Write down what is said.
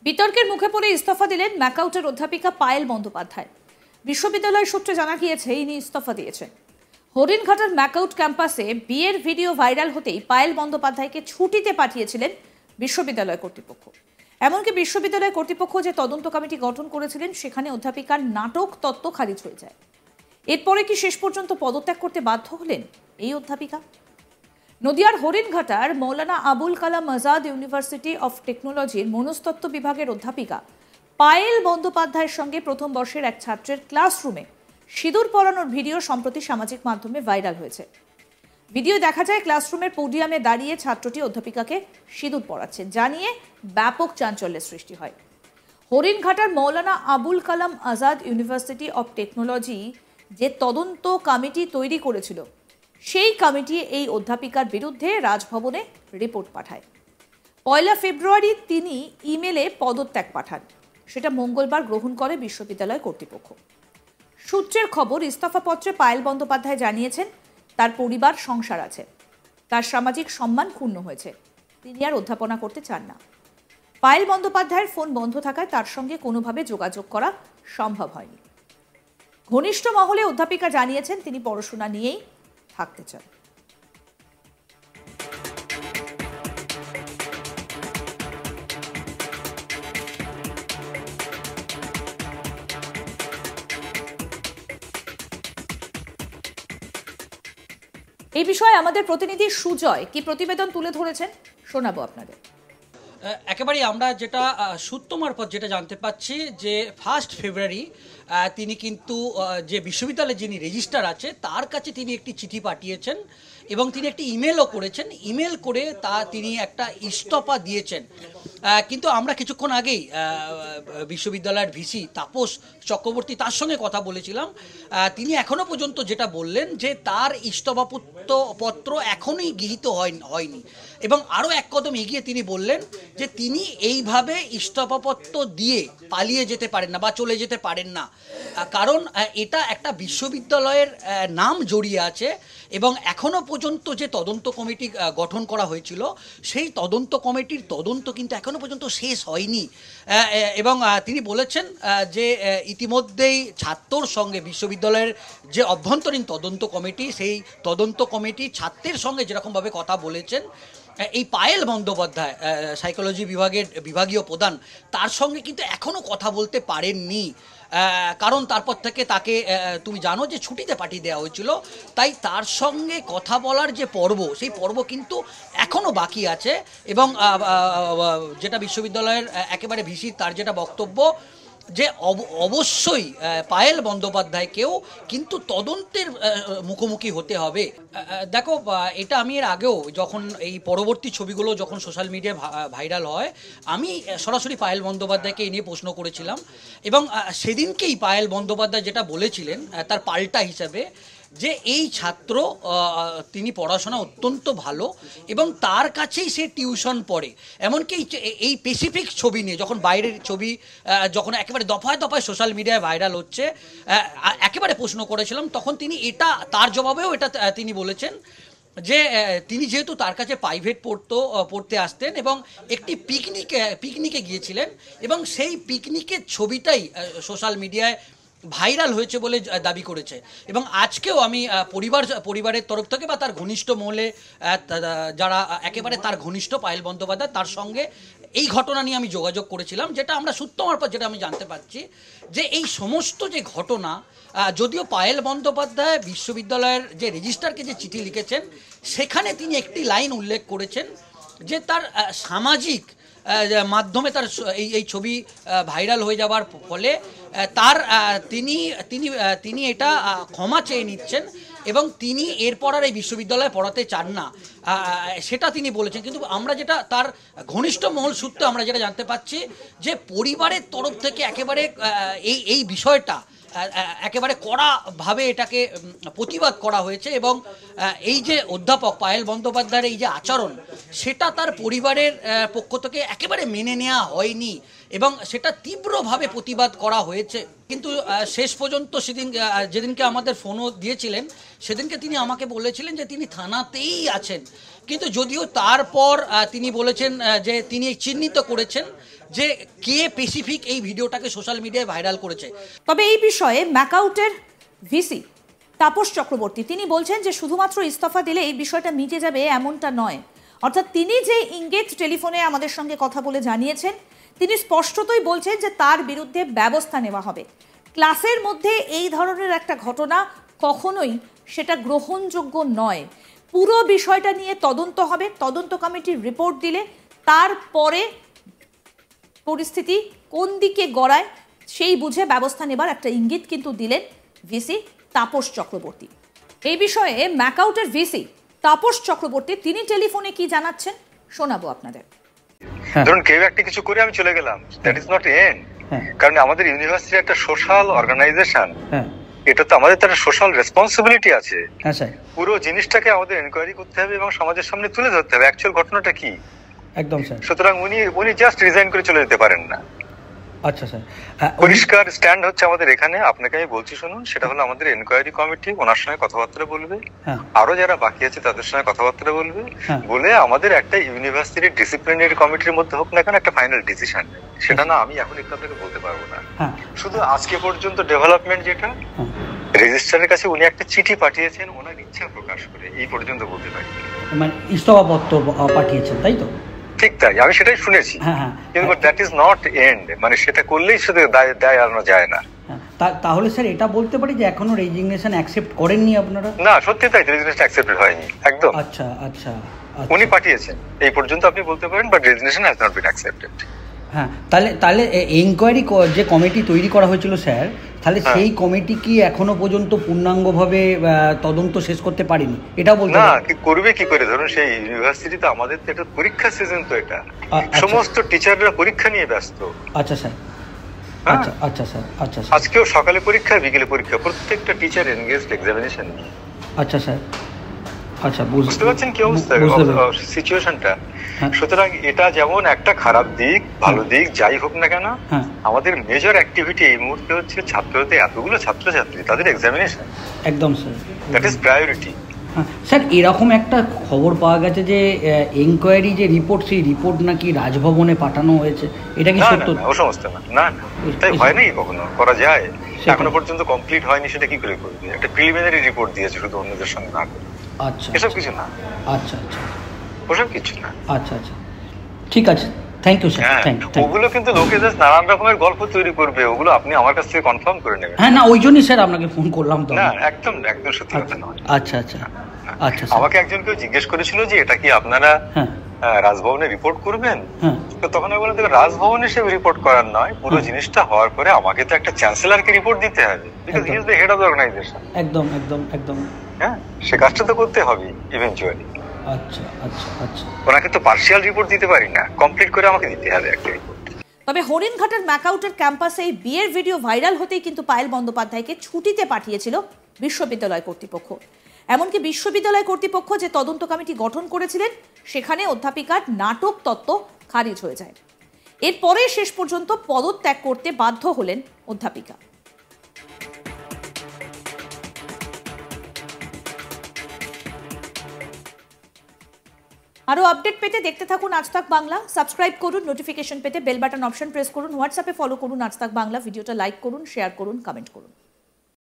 বিতর্কের মুখে পড়ে ইস্তফা দিলেন ম্যাকাউটের অধ্যাপিকা পায়েল বন্দ্যোপাধ্যায়। বিশ্ববিদ্যালয় সূত্রে জানা গিয়েছে ইনি ইস্তফা দিয়েছেন। হরিণঘাটার ম্যাকাউট ক্যাম্পাসে বিয়ের ভিডিও ভাইরাল হতেই পায়েল বন্দ্যোপাধ্যায়কে ছুটিতে পাঠিয়েছিলেন বিশ্ববিদ্যালয় কর্তৃপক্ষ। এমনকি বিশ্ববিদ্যালয় কর্তৃপক্ষ যে তদন্ত কমিটি গঠন করেছিলেন সেখানে অধ্যাপিকার নাটক তত্ত্ব খারিজ হয়ে যায়। এরপরে কি শেষ পর্যন্ত পদত্যাগ করতে বাধ্য হলেন এই অধ্যাপিকা? নদিয়ার হরিণঘাটার মৌলানা আবুল কালাম আজাদ ইউনিভার্সিটি অফ টেকনোলজির মনস্তত্ত্ব বিভাগের অধ্যাপিকা পায়েল বন্দ্যোপাধ্যায়ের সঙ্গে প্রথম বর্ষের এক ছাত্রের ক্লাসরুমে সিঁদুর পরানোর ভিডিও সম্প্রতি সামাজিক মাধ্যমে ভাইরাল হয়েছে। ভিডিও দেখা যায় ক্লাসরুমের পোডিয়ামে দাঁড়িয়ে ছাত্রটি অধ্যাপিকাকে সিঁদুর পরাচ্ছেন, যা নিয়ে ব্যাপক চাঞ্চল্যের সৃষ্টি হয়। হরিণঘাটার Maulana Abul Kalam Azad university of technology যে তদন্ত কমিটি তৈরি করেছিল, সেই কমিটি এই অধ্যাপিকার বিরুদ্ধে রাজভবনে রিপোর্ট পাঠায়। 1 ফেব্রুয়ারি তিনি ইমেলে পদত্যাগ পাঠান, সেটা মঙ্গলবার গ্রহণ করে বিশ্ববিদ্যালয় কর্তৃপক্ষ। সূত্রের খবর, ইস্তফাপত্রে পায়েল বন্দ্যোপাধ্যায় জানিয়েছেন তার পরিবার সংসার আছে, তার সামাজিক সম্মান ক্ষুণ্ণ হয়েছে, তিনি আর অধ্যাপনা করতে চান না। পায়েল বন্দ্যোপাধ্যায়ের ফোন বন্ধ থাকায় তার সঙ্গে কোনোভাবে যোগাযোগ করা সম্ভব হয়নি। ঘনিষ্ঠ মহলে অধ্যাপিকা জানিয়েছেন তিনি পড়াশোনা নিয়েই থাকতে চান। এই বিষয়ে আমাদের প্রতিনিধি সুজয় কি প্রতিবেদন তুলে ধরেছেন, শোনাবো আপনাদের। একেবারেই আমরা যেটা সূত্র মারফত যেটা জানতে পাচ্ছি যে 1 ফেব্রুয়ারি তিনি কিন্তু যে বিশ্ববিদ্যালয়ে যিনি রেজিস্ট্রার আছে তার কাছে তিনি একটি চিঠি পাঠিয়েছেন এবং তিনি একটি ইমেলও করেছেন। ইমেল করে তিনি একটা ইস্তফা দিয়েছেন। কিন্তু আমরা কিছুক্ষণ আগেই বিশ্ববিদ্যালয়ের ভিসি তাপস চক্রবর্তী তার সঙ্গে কথা বলেছিলাম। তিনি এখনও পর্যন্ত যেটা বললেন যে তার ইস্তফাপত্র এখনই গৃহীত হয়নি এবং আরও এক কদম এগিয়ে তিনি বললেন যে তিনি এইভাবে ইস্তফাপত্র দিয়ে পালিয়ে যেতে পারেন না বা চলে যেতে পারেন না, কারণ এটা একটা বিশ্ববিদ্যালয়ের নাম জড়িয়ে আছে এবং এখনও পর্যন্ত যে তদন্ত কমিটি গঠন করা হয়েছিল সেই তদন্ত কমিটির তদন্ত কিন্তু এখনও পর্যন্ত শেষ হয়নি। এবং তিনি বলেছেন যে ইতিমধ্যেই ছাত্রর সঙ্গে বিশ্ববিদ্যালয়ের যে অভ্যন্তরীণ তদন্ত কমিটি, সেই তদন্ত কমিটি ছাত্রের সঙ্গে যেরকমভাবে কথা বলেছেন, এই পায়েল বন্দ্যোপাধ্যায় সাইকোলজি বিভাগের বিভাগীয় প্রধান তার সঙ্গে কিন্তু এখনও কথা বলতে পারেননি, কারণ তারপর থেকে তাকে তুমি জানো যে ছুটিতে পাঠিয়ে দেওয়া হয়েছিল। তাই তার সঙ্গে কথা বলার যে পর্ব, সেই পর্ব কিন্তু এখনও বাকি আছে এবং যেটা বিশ্ববিদ্যালয়ের একেবারে ভিসি তার যেটা বক্তব্য যে অবশ্যই পায়েল বন্দ্যোপাধ্যায়কেও কিন্তু তদন্তের মুখোমুখি হতে হবে। দেখো, এটা আমি এর আগেও যখন এই পরবর্তী ছবিগুলো যখন সোশ্যাল মিডিয়ায় ভাইরাল হয়, আমি সরাসরি পায়েল বন্দ্যোপাধ্যায়কে এই নিয়ে প্রশ্ন করেছিলাম এবং সেদিনকেই পায়েল বন্দ্যোপাধ্যায় যেটা বলেছিলেন তার পাল্টা হিসাবে যে এই ছাত্র তিনি পড়াশোনা অত্যন্ত ভালো এবং তার কাছেই সে টিউশন পড়ে। এমনকি এই স্পেসিফিক ছবি নিয়ে যখন বাইরের ছবি যখন একেবারে দফায় দফায় সোশ্যাল মিডিয়ায় ভাইরাল হচ্ছে, একেবারে প্রশ্ন করেছিলাম, তখন তিনি এটা তার জবাবেও এটা তিনি বলেছেন যে তিনি যেহেতু তার কাছে প্রাইভেট পড়তে আসতেন এবং একটি পিকনিকে গিয়েছিলেন এবং সেই পিকনিকের ছবিটাই সোশ্যাল মিডিয়ায় ভাইরাল হয়েছে বলে দাবি করেছে। এবং আজকেও আমি পরিবারের তরফ থেকে বা তার ঘনিষ্ঠ মহলে যারা একেবারে তার ঘনিষ্ঠ পায়েল বন্দ্যোপাধ্যায় তার সঙ্গে এই ঘটনা নিয়ে আমি যোগাযোগ করেছিলাম, যেটা আমরা সূত্র মারফত যেটা আমি জানতে পারছি যে এই সমস্ত যে ঘটনা, যদিও পায়েল বন্দ্যোপাধ্যায় বিশ্ববিদ্যালয়ের যে রেজিস্ট্রারকে যে চিঠি লিখেছেন সেখানে তিনি একটি লাইন উল্লেখ করেছেন যে তার সামাজিক মাধ্যমে তার এই ছবি ভাইরাল হয়ে যাওয়ার ফলে তার তিনি এটা ক্ষমা চেয়ে নিচ্ছেন এবং তিনি এরপর আর এই বিশ্ববিদ্যালয়ে পড়াতে চান না, সেটা তিনি বলেছেন। কিন্তু আমরা যেটা তার ঘনিষ্ঠ মহল সূত্রে আমরা যেটা জানতে পাচ্ছি যে পরিবারের তরফ থেকে একেবারে এই বিষয়টা একেবারে কড়াভাবে এটাকে প্রতিবাদ করা হয়েছে এবং এই যে অধ্যাপক পায়েল বন্দ্যোপাধ্যায়ের এই যে আচরণ, সেটা তার পরিবারের পক্ষ থেকে একেবারে মেনে নেওয়া হয়নি এবং সেটা তীব্রভাবে প্রতিবাদ করা হয়েছে। কিন্তু শেষ পর্যন্ত যেদিনকে আমাদের ফোনও দিয়েছিলেন সেদিনকে তিনি আমাকে বলেছিলেন যে তিনি থানাতেই আছেন কিন্তু যদিও তারপর তিনি বলেছেন যে তিনি চিহ্নিত করেছেন যে কে স্পেসিফিক এই ভিডিওটাকে সোশ্যাল মিডিয়ায় ভাইরাল করেছে। তবে এই বিষয়ে ম্যাকআউটের ভিসি তাপস চক্রবর্তী তিনি বলছেন যে শুধুমাত্র ইস্তফা দিলে এই বিষয়টা মিটে যাবে এমনটা নয়। অর্থাৎ তিনি যে ইঙ্গিত টেলিফোনে আমাদের সঙ্গে কথা বলে জানিয়েছেন, তিনি স্পষ্টতই বলছেন যে তার বিরুদ্ধে ব্যবস্থা নেওয়া হবে। ক্লাসের মধ্যে এই ধরনের একটা ঘটনা কখনোই সেটা গ্রহণযোগ্য নয়। পুরো বিষয়টা নিয়ে তদন্ত হবে, তদন্ত কমিটির রিপোর্ট দিলে তারপরে পরিস্থিতি কোন দিকে গড়ায় সেই বুঝে ব্যবস্থা নেবার একটা ইঙ্গিত কিন্তু দিলেন ভিসি তাপস চক্রবর্তী। এই বিষয়ে ম্যাকআউটের ভিসি তাপস চক্রবর্তী তিনি টেলিফোনে কি জানাচ্ছেন শোনাবো আপনাদের। ধরুন কেউ একটা কিছু করে আমি চলে গেলাম, দ্যাট ইজ নট এন্ড। কারণ আমাদের ইউনিভার্সিটি একটা সোশ্যাল অর্গানাইজেশন, এটা তো আমাদের একটা সোশ্যাল রেসপন্সিবিলিটি আছে। পুরো জিনিসটাকে আমাদের এনকোয়ারি করতে হবে এবং সমাজের সামনে তুলে ধরতে হবে অ্যাকচুয়াল ঘটনাটা কি। একদম স্যার। সুতরাং উনি জাস্ট রিজাইন করে চলে যেতে পারেন না। আচ্ছা স্যার, পরিষ্কার স্ট্যান্ড হচ্ছে আমাদের এখানে, আপনাকে আমি বলছি শুনুন, সেটা হলো আমাদের এনকোয়ারি কমিটি ওনার সঙ্গে কথাবার্তা বলবে, আরো যারা বাকি আছে তাদের সঙ্গে কথাবার্তা বলবে, বলে আমাদের একটা ইউনিভার্সিটি ডিসিপ্লিনারি কমিটির মধ্যে হোক না কেন একটা ফাইনাল ডিসিশন নেই। সেটা না আমি এখন একটু আপনাকে বলতে পারবো না। শুধু আজকে পর্যন্ত ডেভেলপমেন্ট যেটা, রেজিস্ট্রারের কাছে উনি একটা চিঠি পাঠিয়েছেন ওনার ইচ্ছা প্রকাশ করে, এই পর্যন্ত বলতে পারি। মানে ইস্তফাপত্র পাঠিয়েছেন তাই তো? ঠিক তাই, আমি সেটাই শুনেছি। কিন্তু দ্যাট ইজ নট এন্ড, মানে সেটা করলেই শুধু দায় এড়ানো যায় না। তাহলে স্যার এটা বলতে পারি যে এখনো রেজিগনেশন অ্যাকসেপ্ট করেননি আপনারা? না সত্যি তাই, রেজিগনেশন অ্যাকসেপ্টেড হয়নি একদম। আচ্ছা আচ্ছা, উনি পাঠিয়েছেন এই পর্যন্ত আপনি বলতে পারেন, but resignation has not been accepted. হ্যাঁ, তাহলে ইনকোয়ারি যে কমিটি তৈরি করা হয়েছিল স্যার, তাহলে সেই কমিটি কি এখনো পর্যন্ত পূর্ণাঙ্গভাবে তদন্ত শেষ করতে পারেনি? এটা বলতে না, কি করবে কি করে? ধরুন সেই ইউনিভার্সিটিতে আমাদের তো এটা পরীক্ষা সিজন, তো এটা সমস্ত টিচাররা পরীক্ষা নিয়ে ব্যস্ত। আচ্ছা স্যার, আচ্ছা আচ্ছা স্যার, আচ্ছা আজকেও সকালে পরীক্ষা বিকেলে পরীক্ষা, প্রত্যেকটা টিচার এনগেজড এক্সামিনেশন নিয়ে। আচ্ছা স্যার, আচ্ছা বুঝতে পারছেন কি অবস্থা সিচুয়েশনটা। সুতরাং এটা যেমন একটা খারাপ দিক, ভালো দিক যাই হোক না কেন, আমাদের মেজর অ্যাক্টিভিটি এই মুহূর্তে হচ্ছে ছাত্রদের, এতগুলো ছাত্রছাত্রী তাদের এক্সামিনেশন। একদম sir, that is priority. Sir এরকম একটা খবর পাওয়া গেছে যে এনকোয়ারি যে রিপোর্ট, সেই রিপোর্ট নাকি রাজভবনে পাঠানো হয়েছে, এটা কি সত্য? ও সমস্ত না, না তাই হয় নাকি কখনো? করা যায়? এখনো পর্যন্ত কমপ্লিট হয়নি, সেটা কি করে করবে? একটা প্রিলিমিনারি রিপোর্ট দিয়েছে শুধু অন্যদের সঙ্গে না করে। আচ্ছা, এসব কিছু না। আচ্ছা আচ্ছা, ওসব কিছু না। আচ্ছা আচ্ছা, ঠিক আছে, থ্যাংক ইউ স্যার। ওগুলো কিন্তু লোকে জাস্ট নানান রকমের গল্প তৈরি করবে, ওগুলো আপনি আমার কাছ থেকে কনফার্ম করে নেবেন। হ্যাঁ না, ওই জন্যই স্যার আপনাকে ফোন করলাম। তো না একদম একদম সত্যি কথা নয়। আচ্ছা আচ্ছা আচ্ছা, আমাকে একজন কেউ জিজ্ঞেস করেছিল যে এটা কি আপনারা রাজভবনে রিপোর্ট করবেন, তো তখন আমি বললাম রাজভবনে সে রিপোর্ট করার নয়, পুরো জিনিসটা হওয়ার পরে আমাকে তো একটা চ্যান্সেলরকে রিপোর্ট দিতে হবে, because he is the head of the organisation. একদম একদম একদম, হ্যাঁ সে কাজটা তো করতে হবে ইভেনচুয়ালি। আচ্ছা আচ্ছা আচ্ছা, ওনাকে তো পার্শিয়াল রিপোর্ট দিতে পারি না, কমপ্লিট করে আমাকে দিতে হবে একটা রিপোর্ট। তবে হরিণঘাটের ম্যাকআউটের ক্যাম্পাসে এই বিয়ের ভিডিও ভাইরাল হতেই কিন্তু পায়েল বন্দ্যোপাধ্যায়কে ছুটিতে পাঠিয়েছিল বিশ্ববিদ্যালয় কর্তৃপক্ষ। এমনকি বিশ্ববিদ্যালয় কর্তৃপক্ষ যে তদন্ত কমিটি গঠন করেছিলেন সেখানে অধ্যাপিকার নাটক তত্ত্ব খারিজ হয়ে যায়। এরপরে শেষ পর্যন্ত পদত্যাগ করতে বাধ্য হলেন অধ্যাপিকা। আরো আপডেট পেতে দেখতে থাকুন আজ তাক বাংলা, সাবস্ক্রাইব করুন, নোটিফিকেশন পেতে বেল বাটন অপশন প্রেস করুন, হোয়াটসঅ্যাপে ফলো করুন আজ তাক বাংলা, ভিডিওটা লাইক করুন, শেয়ার করুন, কমেন্ট করুন।